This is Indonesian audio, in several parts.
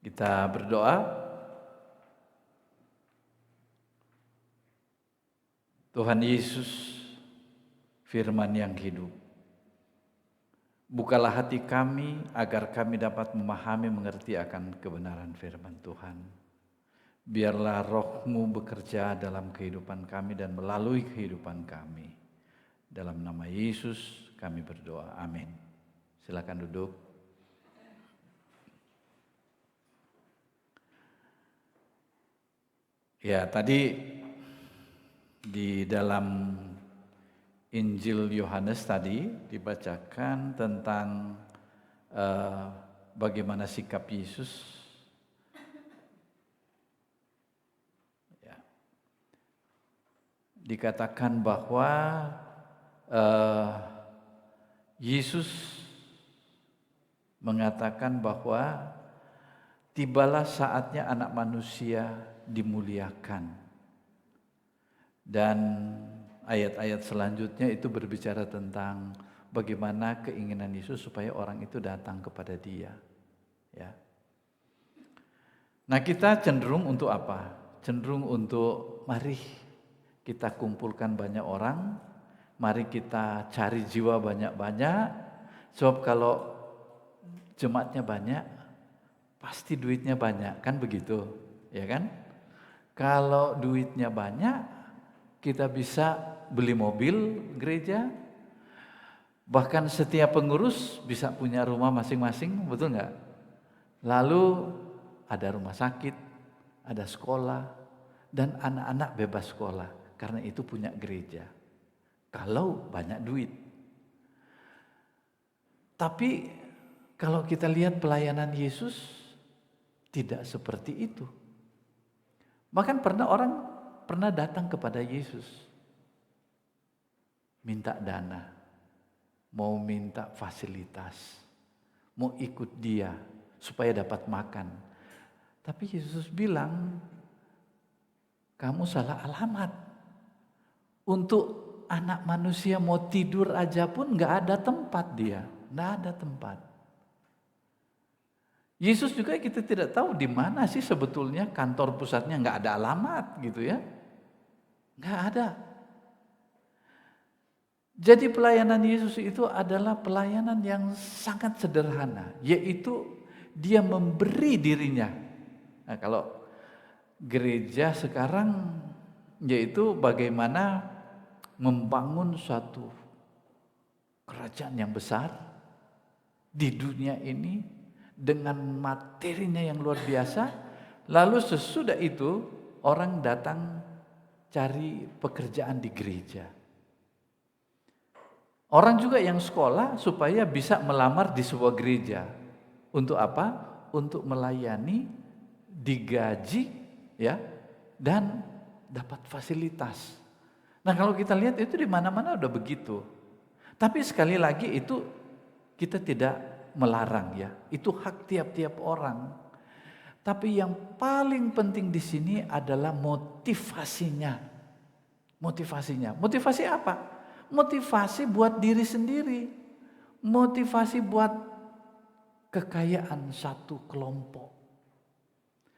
Kita berdoa. Tuhan Yesus, firman yang hidup. Bukalah hati kami agar kami dapat memahami, mengerti akan kebenaran firman Tuhan. Biarlah Roh-Mu bekerja dalam kehidupan kami dan melalui kehidupan kami. Dalam nama Yesus kami berdoa. Amin. Silakan duduk. Ya, tadi di dalam Injil Yohanes tadi dibacakan tentang bagaimana sikap Yesus. Ya. Dikatakan bahwa Yesus mengatakan bahwa tibalah saatnya anak manusia dimuliakan. Dan ayat-ayat selanjutnya itu berbicara tentang bagaimana keinginan Yesus supaya orang itu datang kepada Dia. Ya. Nah, kita cenderung untuk apa? Cenderung untuk mari kita kumpulkan banyak orang, mari kita cari jiwa banyak-banyak, sebab kalau jemaatnya banyak, pasti duitnya banyak, kan begitu, ya kan? Kalau duitnya banyak, kita bisa beli mobil gereja, bahkan setiap pengurus bisa punya rumah masing-masing, betul nggak? Lalu ada rumah sakit, ada sekolah, dan anak-anak bebas sekolah, karena itu punya gereja. Kalau banyak duit. Tapi kalau kita lihat pelayanan Yesus, tidak seperti itu. Bahkan orang pernah datang kepada Yesus, minta dana, mau minta fasilitas, mau ikut Dia supaya dapat makan. Tapi Yesus bilang, kamu salah alamat. Untuk anak manusia mau tidur aja pun gak ada tempat dia, gak ada tempat. Yesus juga kita tidak tahu di mana sih sebetulnya kantor pusatnya, nggak ada alamat gitu ya, nggak ada. Jadi pelayanan Yesus itu adalah pelayanan yang sangat sederhana, yaitu Dia memberi dirinya. Nah, kalau gereja sekarang yaitu bagaimana membangun suatu kerajaan yang besar di dunia ini dengan materinya yang luar biasa, lalu sesudah itu orang datang cari pekerjaan di gereja. Orang juga yang sekolah supaya bisa melamar di sebuah gereja. Untuk apa? Untuk melayani, digaji, ya, dan dapat fasilitas. Nah, kalau kita lihat itu di mana-mana udah begitu. Tapi sekali lagi itu kita tidak melarang ya, itu hak tiap-tiap orang. Tapi yang paling penting di sini adalah motivasinya. Motivasi apa? Motivasi buat diri sendiri. Motivasi buat kekayaan satu kelompok.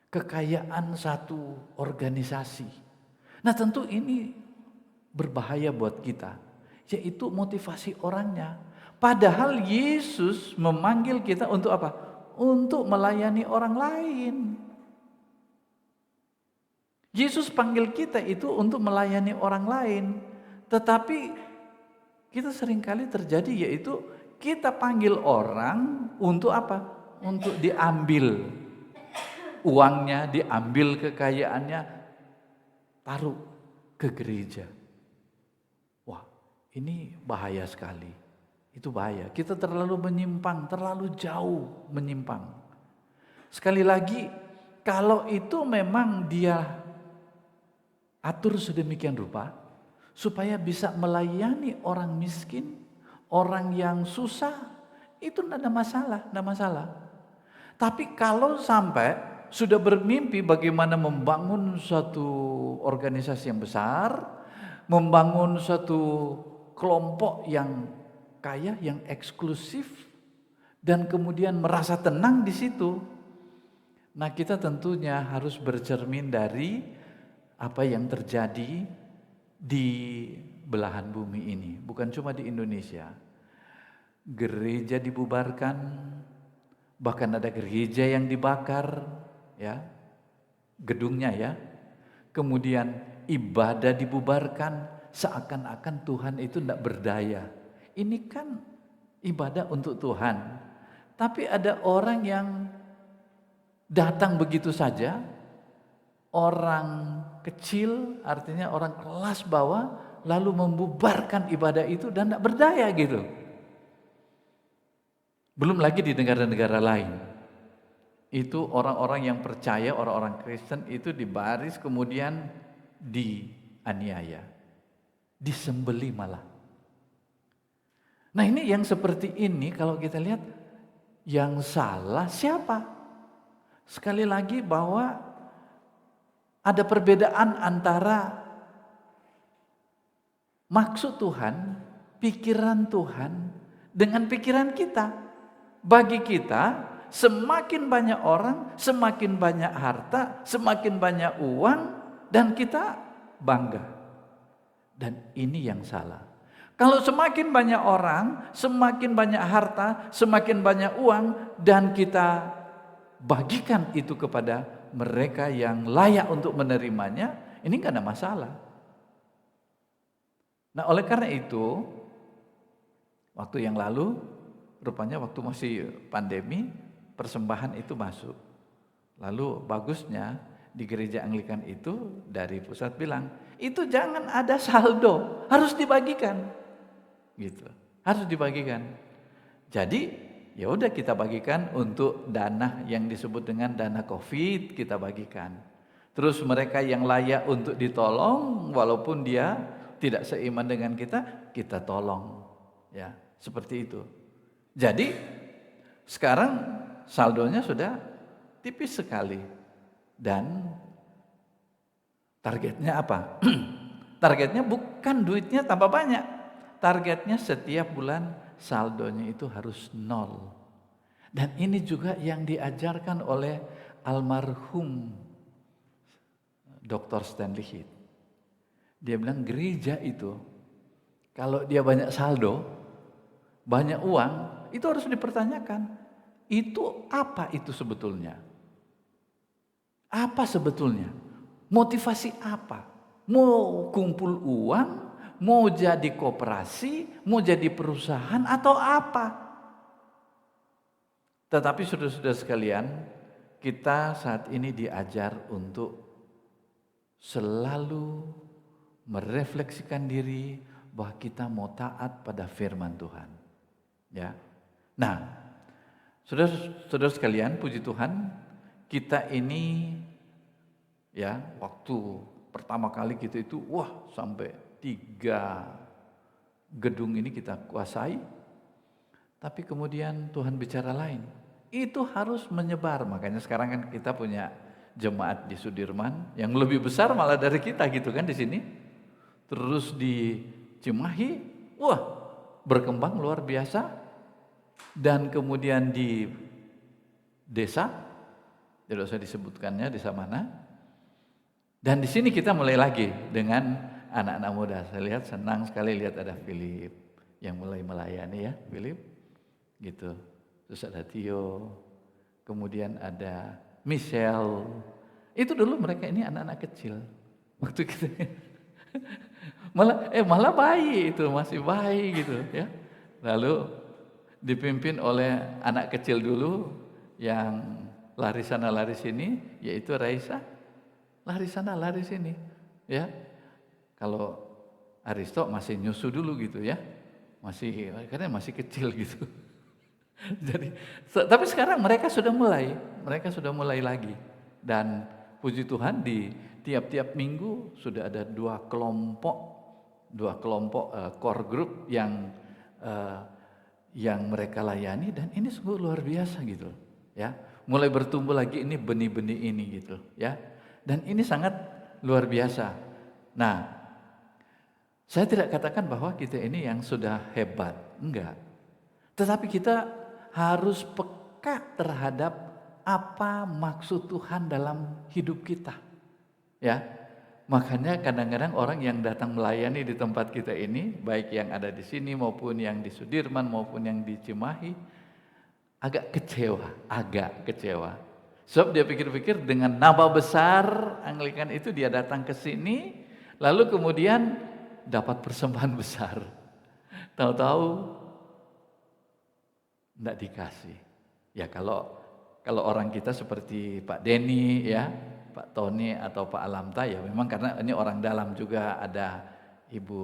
Kekayaan satu organisasi. Nah, tentu ini berbahaya buat kita, yaitu motivasi orangnya. Padahal Yesus memanggil kita untuk apa? Untuk melayani orang lain. Yesus panggil kita itu untuk melayani orang lain. Tetapi kita seringkali terjadi yaitu kita panggil orang untuk apa? Untuk diambil uangnya, diambil kekayaannya, taruh ke gereja. Wah, ini bahaya sekali. Itu bahaya. Kita terlalu menyimpang, terlalu jauh menyimpang. Sekali lagi, kalau itu memang dia atur sedemikian rupa supaya bisa melayani orang miskin, orang yang susah, itu tidak ada masalah. Tapi kalau sampai sudah bermimpi bagaimana membangun suatu organisasi yang besar, membangun suatu kelompok yang kaya, yang eksklusif, dan kemudian merasa tenang di situ, Nah, kita tentunya harus bercermin dari apa yang terjadi di belahan bumi ini, bukan cuma di Indonesia. Gereja dibubarkan, bahkan ada gereja yang dibakar, ya, gedungnya ya. Kemudian ibadah dibubarkan, seakan-akan Tuhan itu tidak berdaya. Ini kan ibadah untuk Tuhan. Tapi ada orang yang datang begitu saja, orang kecil, artinya orang kelas bawah, lalu membubarkan ibadah itu dan tidak berdaya gitu. Belum lagi di negara-negara lain. Itu orang-orang yang percaya, orang-orang Kristen itu dibaris kemudian dianiaya, disembeli malah. Nah, ini yang seperti ini kalau kita lihat, yang salah siapa? Sekali lagi bahwa ada perbedaan antara maksud Tuhan, pikiran Tuhan dengan pikiran kita. Bagi kita, semakin banyak orang, semakin banyak harta, semakin banyak uang, dan kita bangga. Dan ini yang salah. Kalau semakin banyak orang, semakin banyak harta, semakin banyak uang, dan kita bagikan itu kepada mereka yang layak untuk menerimanya, ini enggak ada masalah. Nah, oleh karena itu, waktu yang lalu, rupanya waktu masih pandemi, persembahan itu masuk. Lalu bagusnya di gereja Anglikan itu dari pusat bilang, itu jangan ada saldo, harus dibagikan. Gitu. Harus dibagikan. Jadi, ya udah kita bagikan untuk dana yang disebut dengan dana Covid, kita bagikan. Terus mereka yang layak untuk ditolong walaupun dia tidak seiman dengan kita tolong. Ya, seperti itu. Jadi sekarang saldonya sudah tipis sekali. Dan targetnya apa? Targetnya bukan duitnya tambah banyak. Targetnya setiap bulan saldonya itu harus 0. Dan ini juga yang diajarkan oleh almarhum Dr. Stanley Heath. Dia bilang gereja itu kalau dia banyak saldo, banyak uang, itu harus dipertanyakan. Itu apa itu sebetulnya? Apa sebetulnya? Motivasi apa? Mau kumpul uang, mau jadi koperasi, mau jadi perusahaan atau apa? Tetapi saudara-saudara sekalian, kita saat ini diajar untuk selalu merefleksikan diri bahwa kita mau taat pada firman Tuhan. Ya. Nah, saudara-saudara sekalian, puji Tuhan, kita ini ya waktu pertama kali kita itu sampai 3 gedung ini kita kuasai. Tapi kemudian Tuhan bicara lain. Itu harus menyebar. Makanya sekarang kan kita punya jemaat di Sudirman yang lebih besar malah dari kita gitu kan di sini. Terus di Cimahi, berkembang luar biasa. Dan kemudian di desa, tidak usah disebutkannya desa mana. Dan di sini kita mulai lagi dengan anak-anak muda. Saya lihat senang sekali lihat ada Philip yang mulai melayani ya, Philip. Gitu. Terus ada Tio, kemudian ada Michelle. Itu dulu mereka ini anak-anak kecil. Waktu kita malah bayi itu, masih bayi gitu ya. Lalu dipimpin oleh anak kecil dulu yang lari sana lari sini, yaitu Raisa. Lari sana lari sini, ya. Kalau Aristo masih nyusu dulu gitu ya. Karena masih kecil gitu. Jadi, tapi sekarang mereka sudah mulai lagi. Dan puji Tuhan di tiap-tiap minggu sudah ada 2 kelompok core group yang mereka layani, dan ini sungguh luar biasa gitu ya. Mulai bertumbuh lagi ini benih-benih ini gitu ya. Dan ini sangat luar biasa. Nah, saya tidak katakan bahwa kita ini yang sudah hebat, enggak. Tetapi kita harus peka terhadap apa maksud Tuhan dalam hidup kita. Ya, makanya kadang-kadang orang yang datang melayani di tempat kita ini, baik yang ada di sini maupun yang di Sudirman maupun yang di Cimahi, agak kecewa. Sebab dia pikir-pikir dengan nama besar Anglikan itu dia datang ke sini, lalu kemudian dapat persembahan besar. Tahu-tahu enggak dikasih. Ya kalau orang kita seperti Pak Denny ya, Pak Tony atau Pak Alamta ya memang karena ini orang dalam juga, ada Ibu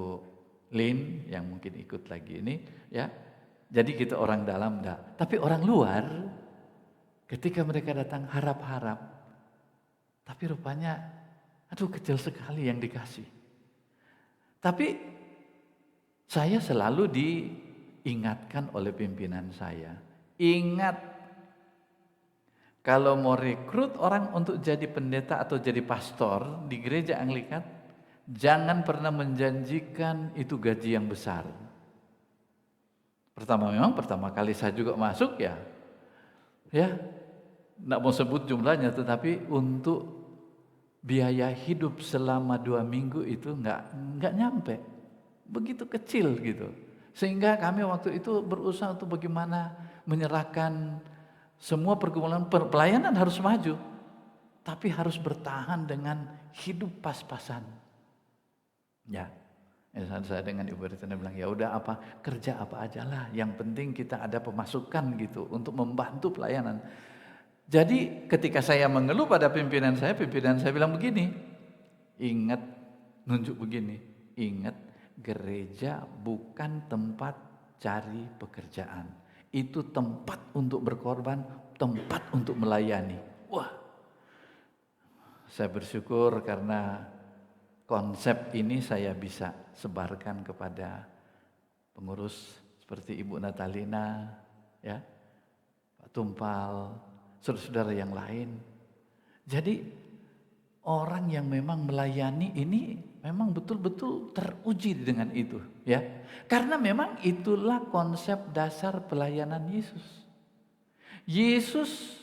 Lin yang mungkin ikut lagi ini ya. Jadi kita orang dalam enggak. Tapi orang luar ketika mereka datang harap-harap. Tapi rupanya aduh kecil sekali yang dikasih. Tapi saya selalu diingatkan oleh pimpinan saya. Ingat, kalau mau rekrut orang untuk jadi pendeta atau jadi pastor di gereja Anglikan, jangan pernah menjanjikan itu gaji yang besar. Memang pertama kali saya juga masuk ya, nggak mau sebut jumlahnya, tetapi untuk biaya hidup selama 2 minggu itu nggak nyampe, begitu kecil gitu. Sehingga kami waktu itu berusaha untuk bagaimana menyerahkan semua pergumulan pelayanan harus maju, tapi harus bertahan dengan hidup pas-pasan. Ya. Saya dengan Ibu Ritana bilang, ya udah kerja apa aja lah, yang penting kita ada pemasukan gitu untuk membantu pelayanan. Jadi ketika saya mengeluh pada pimpinan saya bilang begini, nunjuk begini, ingat gereja bukan tempat cari pekerjaan, itu tempat untuk berkorban, tempat untuk melayani. Wah, saya bersyukur karena konsep ini saya bisa sebarkan kepada pengurus seperti Ibu Natalina, ya, Pak Tumpal, saudara-saudara yang lain. Jadi orang yang memang melayani ini memang betul-betul teruji dengan itu, ya. Karena memang itulah konsep dasar pelayanan Yesus. Yesus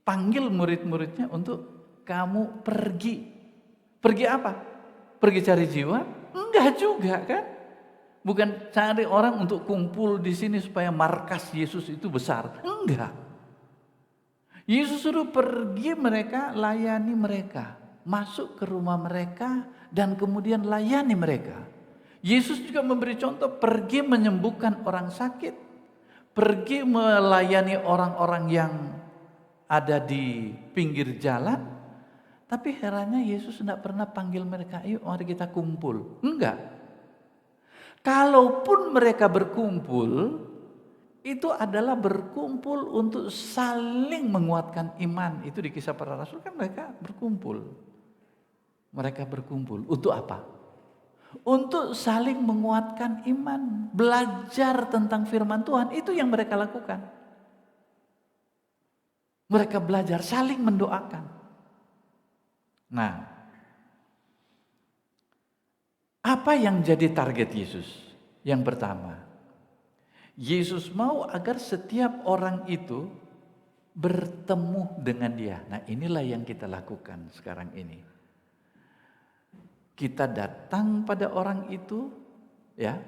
panggil murid-muridnya untuk kamu pergi. Pergi apa? Pergi cari jiwa? Enggak juga kan? Bukan cari orang untuk kumpul di sini supaya markas Yesus itu besar. Enggak. Yesus suruh pergi mereka, layani mereka. Masuk ke rumah mereka dan kemudian layani mereka. Yesus juga memberi contoh, pergi menyembuhkan orang sakit. Pergi melayani orang-orang yang ada di pinggir jalan. Tapi herannya Yesus tidak pernah panggil mereka, ayo mari kita kumpul. Enggak. Kalaupun mereka berkumpul, itu adalah berkumpul untuk saling menguatkan iman. Itu di Kisah Para Rasul kan mereka berkumpul. Mereka berkumpul untuk apa? Untuk saling menguatkan iman. Belajar tentang firman Tuhan, itu yang mereka lakukan. Mereka belajar saling mendoakan. Nah, apa yang jadi target Yesus? Yang pertama, Yesus mau agar setiap orang itu bertemu dengan Dia. Nah, inilah yang kita lakukan sekarang ini. Kita datang pada orang itu, ya,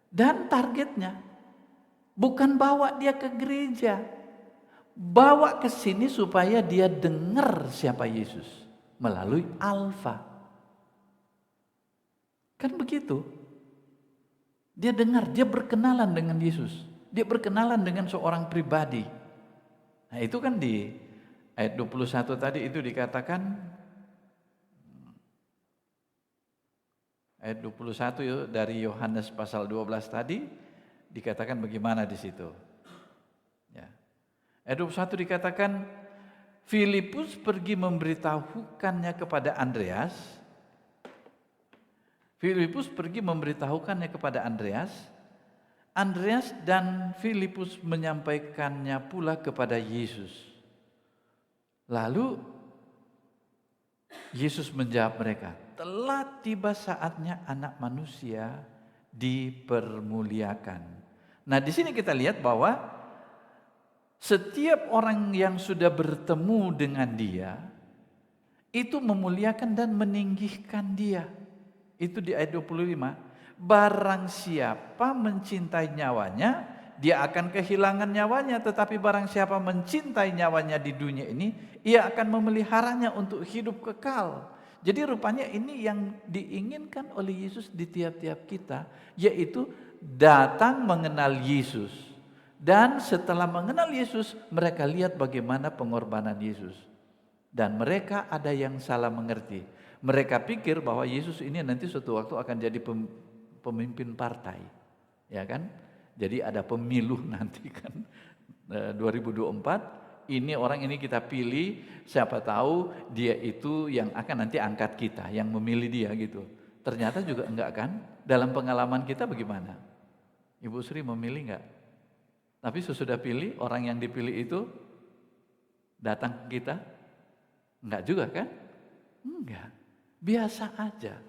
dan targetnya bukan bawa dia ke gereja, bawa ke sini supaya dia dengar siapa Yesus. Melalui Alfa. Kan begitu. Dia dengar, dia berkenalan dengan Yesus. Dia berkenalan dengan seorang pribadi. Nah itu kan di ayat 21 tadi itu dikatakan, ayat 21 dari Yohanes pasal 12 tadi dikatakan bagaimana di situ. Ya. Ayat 21 dikatakan, Filipus pergi memberitahukannya kepada Andreas. Andreas dan Filipus menyampaikannya pula kepada Yesus. Lalu Yesus menjawab mereka, telah tiba saatnya Anak Manusia dipermuliakan. Nah, di sini kita lihat bahwa Setiap orang yang sudah bertemu dengan dia, itu memuliakan dan meninggikan dia. Itu di ayat 25. Barang siapa mencintai nyawanya, dia akan kehilangan nyawanya. Tetapi barang siapa mencintai nyawanya di dunia ini, ia akan memeliharanya untuk hidup kekal. Jadi rupanya ini yang diinginkan oleh Yesus di tiap-tiap kita, yaitu datang mengenal Yesus. Dan setelah mengenal Yesus, mereka lihat bagaimana pengorbanan Yesus. Dan mereka ada yang salah mengerti. Mereka pikir bahwa Yesus ini nanti suatu waktu akan jadi pemimpin partai. Ya kan? Jadi ada pemilu nanti kan. 2024, ini orang ini kita pilih, siapa tahu dia itu yang akan nanti angkat kita, yang memilih dia gitu. Ternyata juga enggak kan? Dalam pengalaman kita bagaimana? Ibu Sri memilih enggak? Tapi sesudah pilih, orang yang dipilih itu datang ke kita? Enggak juga kan? Enggak. Biasa aja.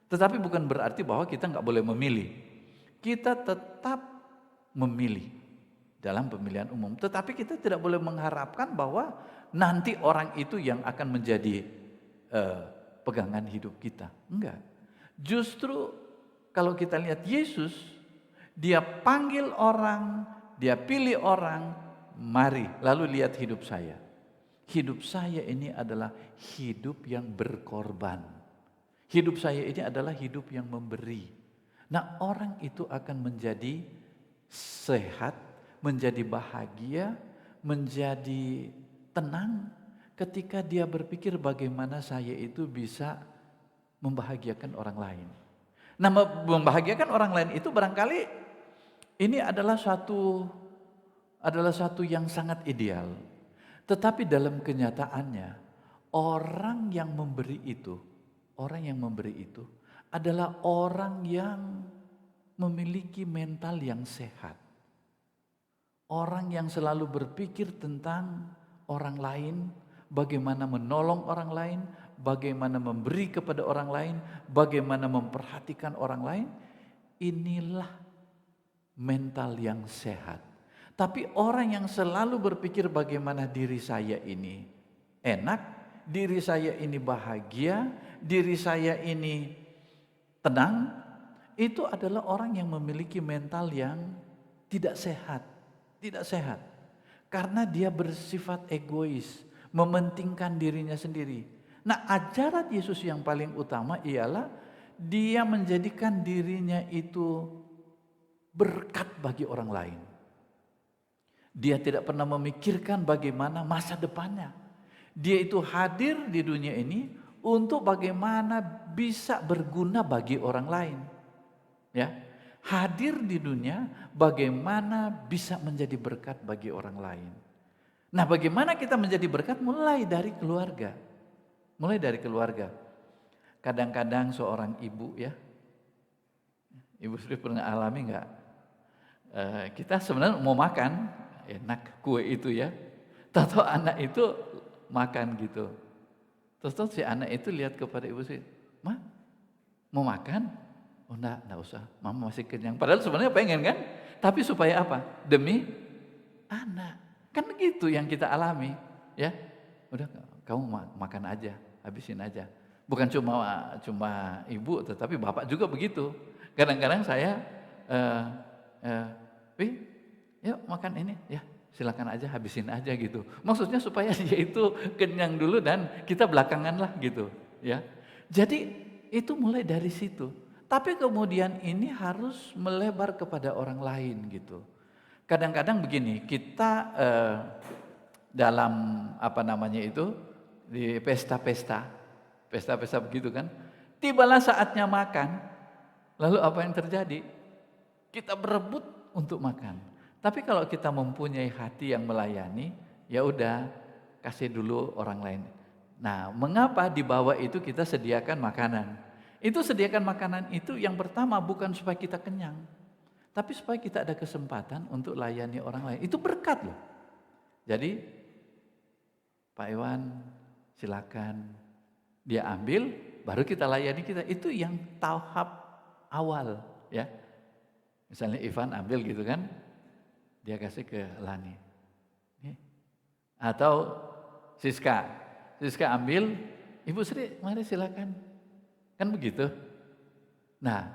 Tetapi bukan berarti bahwa kita enggak boleh memilih. Kita tetap memilih dalam pemilihan umum. Tetapi kita tidak boleh mengharapkan bahwa nanti orang itu yang akan menjadi pegangan hidup kita. Enggak. Justru kalau kita lihat Yesus, dia panggil orang, dia pilih orang, mari lalu lihat hidup saya. Hidup saya ini adalah hidup yang berkorban. Hidup saya ini adalah hidup yang memberi. Nah, orang itu akan menjadi sehat, menjadi bahagia, menjadi tenang ketika dia berpikir bagaimana saya itu bisa membahagiakan orang lain. Nah, membahagiakan orang lain itu barangkali ini adalah satu yang sangat ideal. Tetapi dalam kenyataannya, orang yang memberi itu adalah orang yang memiliki mental yang sehat. Orang yang selalu berpikir tentang orang lain, bagaimana menolong orang lain, bagaimana memberi kepada orang lain, bagaimana memperhatikan orang lain. Inilah mental yang sehat. Tapi orang yang selalu berpikir bagaimana diri saya ini enak, diri saya ini bahagia, diri saya ini tenang, itu adalah orang yang memiliki mental yang tidak sehat. Tidak sehat. Karena dia bersifat egois, mementingkan dirinya sendiri. Nah, ajaran Yesus yang paling utama ialah dia menjadikan dirinya itu berkat bagi orang lain. Dia tidak pernah memikirkan bagaimana masa depannya. Dia itu hadir di dunia ini untuk bagaimana bisa berguna bagi orang lain. Ya, hadir di dunia bagaimana bisa menjadi berkat bagi orang lain. Nah, bagaimana kita menjadi berkat? Mulai dari keluarga. Mulai dari keluarga. Kadang-kadang seorang ibu ya, Ibu Sri pernah alami enggak? Kita sebenarnya mau makan, enak kue itu ya. Tahu anak itu makan gitu. Terus si anak itu lihat kepada ibu sih, "Ma, mau makan?" "Oh enggak usah, mama masih kenyang." Padahal sebenarnya pengen kan? Tapi supaya apa? Demi anak. Kan gitu yang kita alami, ya. Udah kamu makan aja, habisin aja. Bukan cuma ibu, tetapi bapak juga begitu. Kadang-kadang saya yuk makan ini, ya silakan aja, habisin aja gitu. Maksudnya supaya dia itu kenyang dulu dan kita belakangan lah gitu, ya. Jadi itu mulai dari situ. Tapi kemudian ini harus melebar kepada orang lain gitu. Kadang-kadang begini, kita dalam di pesta-pesta begitu kan, tibalah saatnya makan, lalu apa yang terjadi? Kita berebut untuk makan. Tapi kalau kita mempunyai hati yang melayani, ya udah kasih dulu orang lain. Nah, mengapa di bawah itu kita sediakan makanan? Itu sediakan makanan itu yang pertama bukan supaya kita kenyang, tapi supaya kita ada kesempatan untuk layani orang lain. Itu berkat loh. Jadi Pak Iwan silakan, dia ambil, baru kita layani kita. Itu yang tahap awal ya. Misalnya Ivan ambil gitu kan, dia kasih ke Lani. Atau Siska ambil, Ibu Sri mari silakan. Kan begitu. Nah,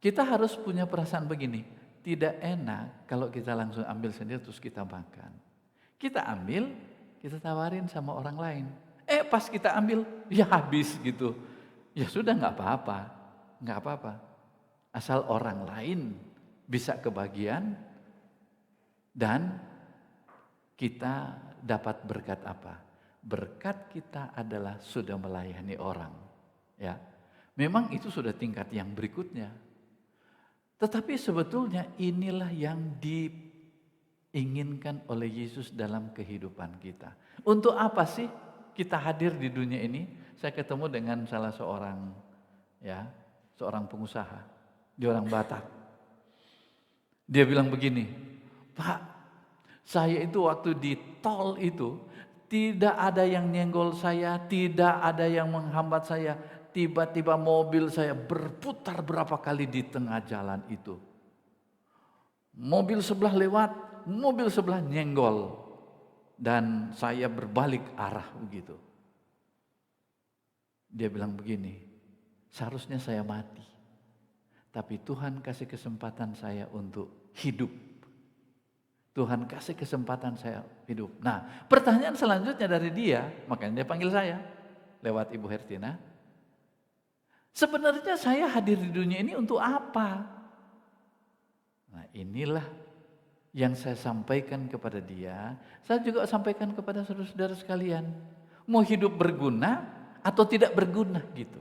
kita harus punya perasaan begini. Tidak enak kalau kita langsung ambil sendiri terus kita makan. Kita ambil, kita tawarin sama orang lain. Pas kita ambil, ya habis gitu. Ya sudah nggak apa-apa. Asal orang lain bisa kebagian dan kita dapat berkat apa? Berkat kita adalah sudah melayani orang. Ya, memang itu sudah tingkat yang berikutnya. Tetapi sebetulnya inilah yang diinginkan oleh Yesus dalam kehidupan kita. Untuk apa sih kita hadir di dunia ini? Saya ketemu dengan salah seorang pengusaha di orang Batak. Dia bilang begini, Pak, saya itu waktu di tol itu tidak ada yang nyenggol saya, tidak ada yang menghambat saya. Tiba-tiba mobil saya berputar berapa kali di tengah jalan itu. Mobil sebelah lewat, mobil sebelah nyenggol. Dan saya berbalik arah begitu. Dia bilang begini, seharusnya saya mati. Tapi Tuhan kasih kesempatan saya untuk hidup. Tuhan kasih kesempatan saya hidup. Nah, pertanyaan selanjutnya dari dia, makanya dia panggil saya lewat Ibu Hertina. Sebenarnya saya hadir di dunia ini untuk apa? Nah, inilah yang saya sampaikan kepada dia. Saya juga sampaikan kepada saudara-saudara sekalian. Mau hidup berguna atau tidak berguna gitu.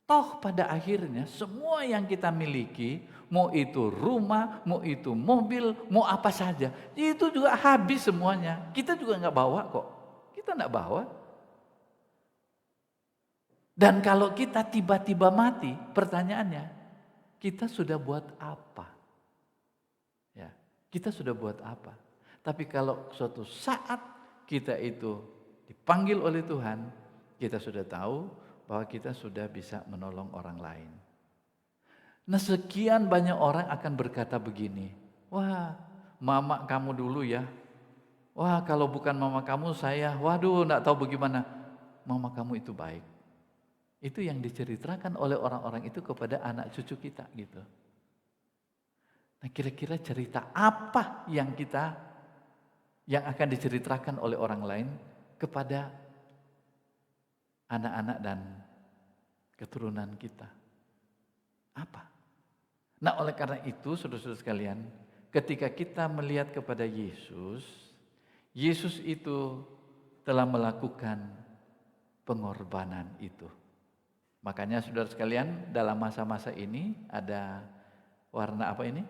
Toh pada akhirnya semua yang kita miliki, mau itu rumah, mau itu mobil, mau apa saja, itu juga habis semuanya. Kita juga nggak bawa kok. Kita nggak bawa. Dan kalau kita tiba-tiba mati, pertanyaannya, kita sudah buat apa? Ya, kita sudah buat apa? Tapi kalau suatu saat kita itu dipanggil oleh Tuhan, kita sudah tahu bahwa kita sudah bisa menolong orang lain. Nah, sekian banyak orang akan berkata begini, wah, mama kamu dulu ya. Wah, kalau bukan mama kamu saya, waduh, enggak tahu bagaimana. Mama kamu itu baik. Itu yang diceritakan oleh orang-orang itu kepada anak cucu kita gitu. Nah, kira-kira cerita apa yang akan diceritakan oleh orang lain kepada anak-anak dan keturunan kita? Apa? Nah, oleh karena itu, saudara-saudara sekalian, ketika kita melihat kepada Yesus, Yesus itu telah melakukan pengorbanan itu. Makanya saudara sekalian, dalam masa-masa ini ada warna apa ini?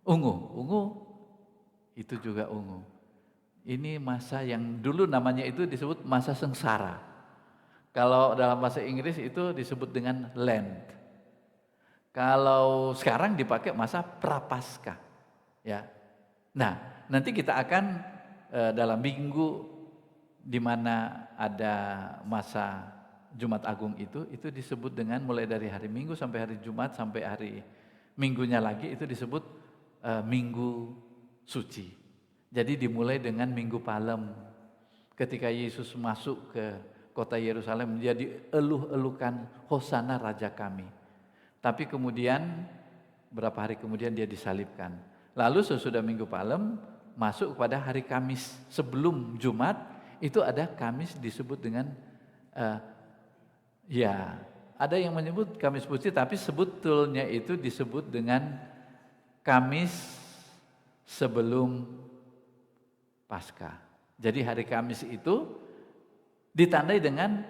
Ungu itu juga ungu. Ini masa yang dulu namanya itu disebut masa sengsara. Kalau dalam bahasa Inggris itu disebut dengan Lent. Kalau sekarang dipakai masa prapaskah. Ya. Nah, nanti kita akan dalam minggu di mana ada masa Jumat Agung itu disebut dengan mulai dari hari Minggu sampai hari Jumat sampai hari Minggunya lagi itu disebut Minggu Suci. Jadi dimulai dengan Minggu Palem. Ketika Yesus masuk ke kota Yerusalem menjadi eluh-elukan Hosana Raja kami. Tapi kemudian berapa hari kemudian dia disalibkan. Lalu sesudah Minggu Palem masuk kepada hari Kamis sebelum Jumat itu ada Kamis disebut dengan ada yang menyebut Kamis Putih, tapi sebetulnya itu disebut dengan Kamis sebelum Paskah. Jadi hari Kamis itu ditandai dengan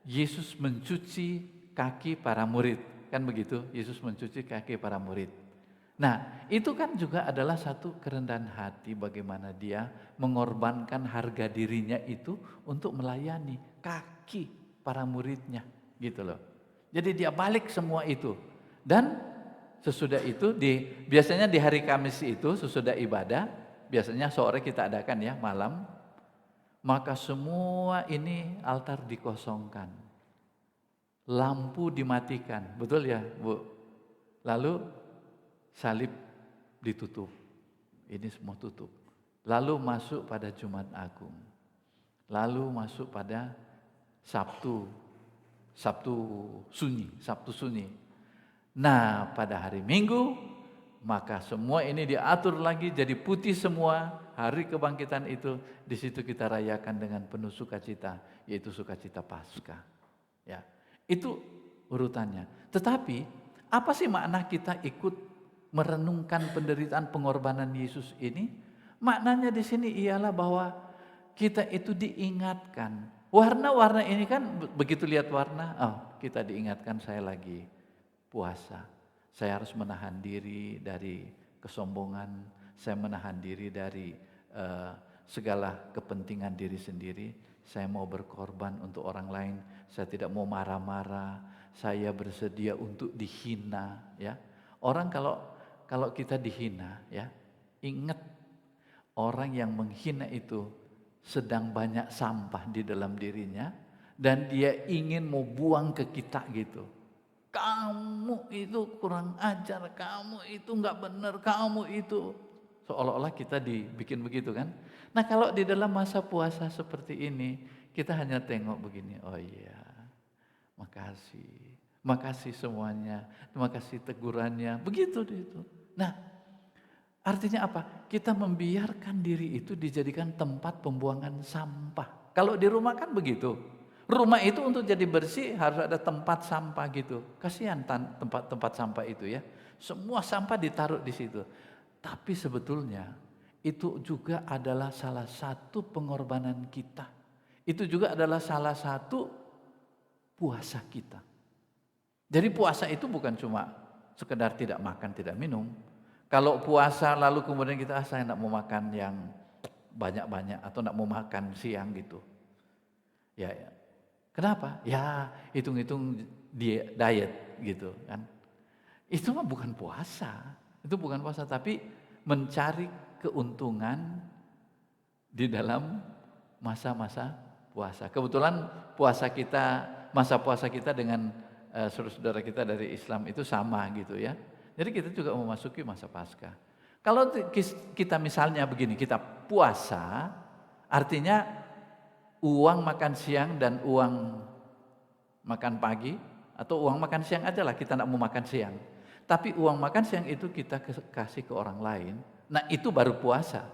Yesus mencuci kaki para murid. Kan begitu, Yesus mencuci kaki para murid. Nah, itu kan juga adalah satu kerendahan hati bagaimana dia mengorbankan harga dirinya itu untuk melayani kaki para muridnya gitu loh. Jadi dia balik semua itu. Dan sesudah itu biasanya di hari Kamis itu sesudah ibadah, biasanya sore kita adakan ya, malam. Maka semua ini altar dikosongkan. Lampu dimatikan, betul ya, Bu? Lalu salib ditutup. Ini semua tutup. Lalu masuk pada Jumat Agung. Lalu masuk pada Sabtu sunyi. Nah, pada hari Minggu, maka semua ini diatur lagi jadi putih semua. Hari kebangkitan itu, di situ kita rayakan dengan penuh sukacita, yaitu sukacita Paskah. Ya, itu urutannya. Tetapi, apa sih makna kita ikut merenungkan penderitaan pengorbanan Yesus ini? Maknanya di sini ialah bahwa kita itu diingatkan. Warna-warna ini kan begitu lihat warna, kita diingatkan saya lagi puasa. Saya harus menahan diri dari kesombongan, saya menahan diri dari segala kepentingan diri sendiri. Saya mau berkorban untuk orang lain, saya tidak mau marah-marah, saya bersedia untuk dihina. Ya, orang kalau kita dihina, ya, ingat orang yang menghina itu sedang banyak sampah di dalam dirinya dan dia ingin mau buang ke kita gitu. Kamu itu kurang ajar, kamu itu nggak benar, kamu itu seolah-olah kita dibikin begitu kan. Nah, kalau di dalam masa puasa seperti ini kita hanya tengok begini, oh iya, makasih semuanya, terima kasih tegurannya, begitu itu. Nah, artinya apa? Kita membiarkan diri itu dijadikan tempat pembuangan sampah. Kalau di rumah kan begitu. Rumah itu untuk jadi bersih harus ada tempat sampah gitu. Kasihan tempat sampah itu ya. Semua sampah ditaruh di situ. Tapi sebetulnya itu juga adalah salah satu pengorbanan kita. Itu juga adalah salah satu puasa kita. Jadi puasa itu bukan cuma sekedar tidak makan, tidak minum. Kalau puasa lalu kemudian kita saya tidak mau makan yang banyak-banyak atau tidak mau makan siang gitu. Ya. Kenapa? Ya hitung-hitung diet gitu kan. Itu mah bukan puasa. Itu bukan puasa tapi mencari keuntungan di dalam masa-masa puasa. Kebetulan masa puasa kita dengan saudara-saudara kita dari Islam itu sama gitu ya. Jadi kita juga memasuki masa Paskah. Kalau kita misalnya begini, kita puasa, artinya uang makan siang dan uang makan pagi, atau uang makan siang aja lah, kita tidak mau makan siang. Tapi uang makan siang itu kita kasih ke orang lain, nah itu baru puasa.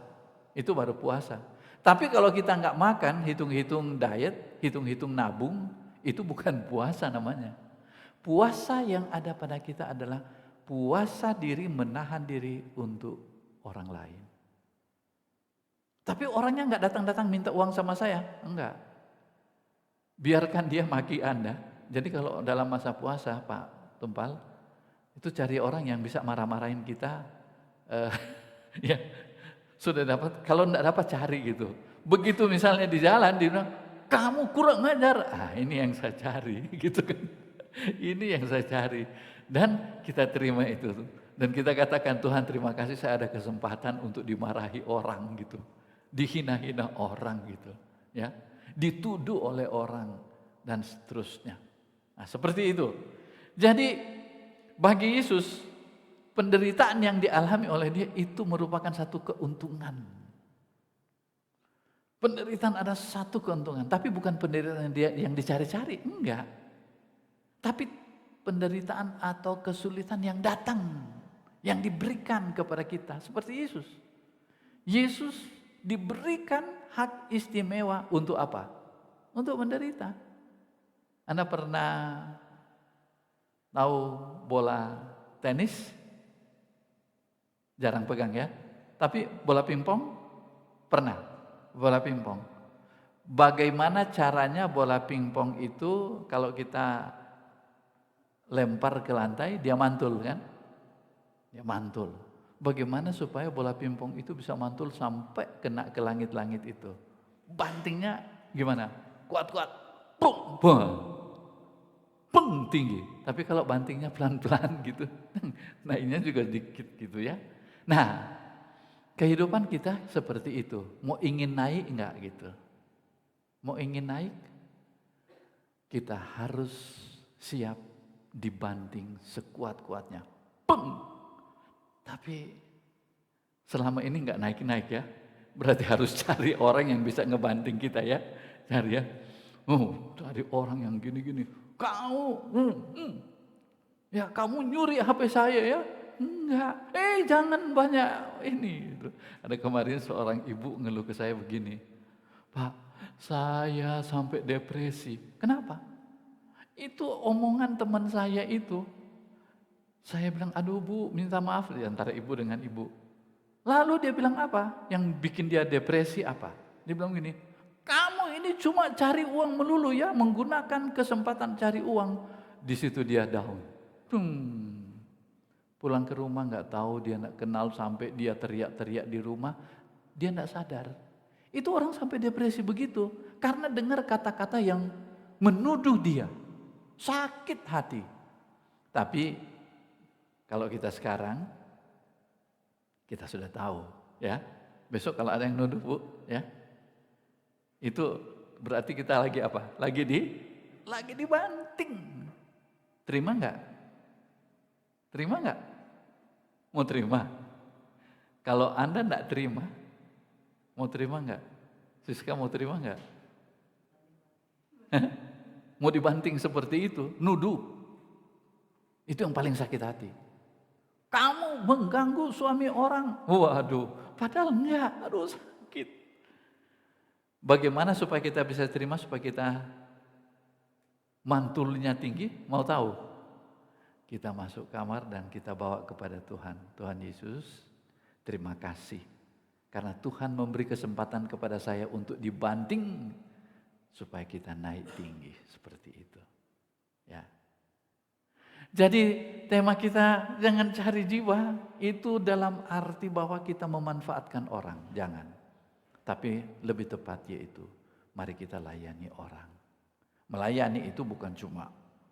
Itu baru puasa. Tapi kalau kita nggak makan, hitung-hitung diet, hitung-hitung nabung, itu bukan puasa namanya. Puasa yang ada pada kita adalah puasa diri, menahan diri untuk orang lain. Tapi orangnya nggak datang-datang minta uang sama saya, enggak. Biarkan dia maki Anda. Jadi kalau dalam masa puasa, Pak Tumpal, itu cari orang yang bisa marah-marahin kita, ya sudah dapat. Kalau enggak dapat cari gitu. Begitu misalnya di jalan dia bilang, kamu kurang ajar. Ini yang saya cari, gitu kan. Ini yang saya cari. Dan kita terima itu. Dan kita katakan, Tuhan terima kasih saya ada kesempatan untuk dimarahi orang gitu. Dihina-hina orang gitu. Ya, dituduh oleh orang dan seterusnya. Nah, seperti itu. Jadi bagi Yesus penderitaan yang dialami oleh dia itu merupakan satu keuntungan. Penderitaan ada satu keuntungan, tapi bukan penderitaan yang dicari-cari, enggak. Tapi penderitaan atau kesulitan yang datang, yang diberikan kepada kita seperti Yesus. Yesus diberikan hak istimewa untuk apa? Untuk menderita. Anda pernah tahu bola tenis? Jarang pegang ya. Tapi bola pingpong pernah. Bola pingpong. Bagaimana caranya bola pingpong itu kalau kita lempar ke lantai dia mantul kan? Dia mantul. Bagaimana supaya bola pingpong itu bisa mantul sampai kena ke langit-langit itu? Bantingnya gimana? Kuat-kuat. Pung, pung tinggi. Tapi kalau bantingnya pelan-pelan gitu, naiknya juga dikit gitu ya. Nah, kehidupan kita seperti itu. Mau ingin naik enggak gitu? Mau ingin naik, kita harus siap dibanting sekuat-kuatnya. Peng! Tapi selama ini nggak naik-naik ya. Berarti harus cari orang yang bisa ngebanting kita ya. Cari ya. Cari orang yang gini-gini. Ya kamu nyuri HP saya ya. Enggak. Jangan banyak ini. Gitu. Ada kemarin seorang ibu ngeluh ke saya begini. Pak, saya sampai depresi. Kenapa? Itu omongan teman saya itu. Saya bilang, aduh bu, minta maaf di antara ibu dengan ibu. Lalu dia bilang apa? Yang bikin dia depresi apa? Dia bilang gini, kamu ini cuma cari uang melulu ya, menggunakan kesempatan cari uang. Di situ dia down. Pulang ke rumah nggak tahu, dia nggak kenal, sampai dia teriak-teriak di rumah, dia nggak sadar. Itu orang sampai depresi begitu, karena dengar kata-kata yang menuduh dia. Sakit hati. Tapi kalau kita sekarang, kita sudah tahu ya. Besok kalau ada yang nuduh bu, ya, itu berarti kita lagi apa? Lagi dibanting. Terima nggak? Terima nggak? Mau terima? Kalau Anda nggak terima, mau terima nggak? Siska mau terima nggak? Mau dibanting seperti itu, nuduh. Itu yang paling sakit hati. Kamu mengganggu suami orang. Waduh, padahal enggak. Aduh sakit. Bagaimana supaya kita bisa terima, supaya kita mantulnya tinggi? Mau tahu? Kita masuk kamar dan kita bawa kepada Tuhan. Tuhan Yesus, terima kasih. Karena Tuhan memberi kesempatan kepada saya untuk dibanting supaya kita naik tinggi seperti itu. Ya. Jadi tema kita jangan cari jiwa itu dalam arti bahwa kita memanfaatkan orang, jangan. Tapi lebih tepat yaitu mari kita layani orang. Melayani itu bukan cuma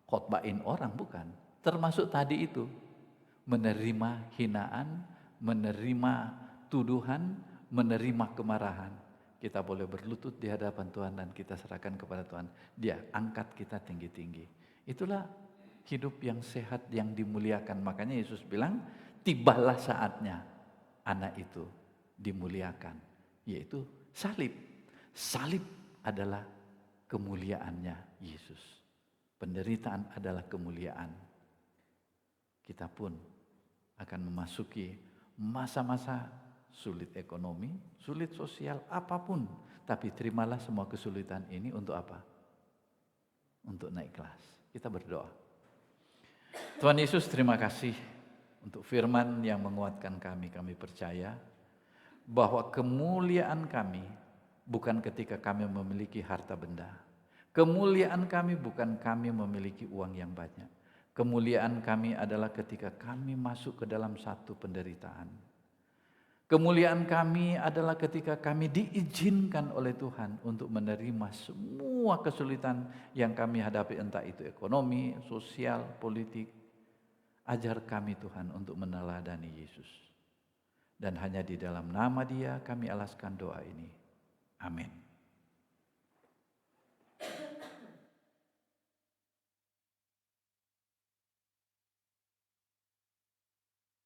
khotbahin orang, bukan. Termasuk tadi itu menerima hinaan, menerima tuduhan, menerima kemarahan. Kita boleh berlutut di hadapan Tuhan dan kita serahkan kepada Tuhan. Dia angkat kita tinggi-tinggi. Itulah hidup yang sehat, yang dimuliakan. Makanya Yesus bilang, tibalah saatnya anak itu dimuliakan. Yaitu salib. Salib adalah kemuliaannya Yesus. Penderitaan adalah kemuliaan. Kita pun akan memasuki masa-masa sulit ekonomi, sulit sosial, apapun. Tapi terimalah semua kesulitan ini untuk apa? Untuk naik kelas. Kita berdoa. Tuhan Yesus, terima kasih untuk firman yang menguatkan kami. Kami percaya bahwa kemuliaan kami bukan ketika kami memiliki harta benda. Kemuliaan kami bukan kami memiliki uang yang banyak. Kemuliaan kami adalah ketika kami masuk ke dalam satu penderitaan. Kemuliaan kami adalah ketika kami diizinkan oleh Tuhan untuk menerima semua kesulitan yang kami hadapi, entah itu ekonomi, sosial, politik. Ajar kami Tuhan untuk meneladani Yesus. Dan hanya di dalam nama Dia kami alaskan doa ini. Amin.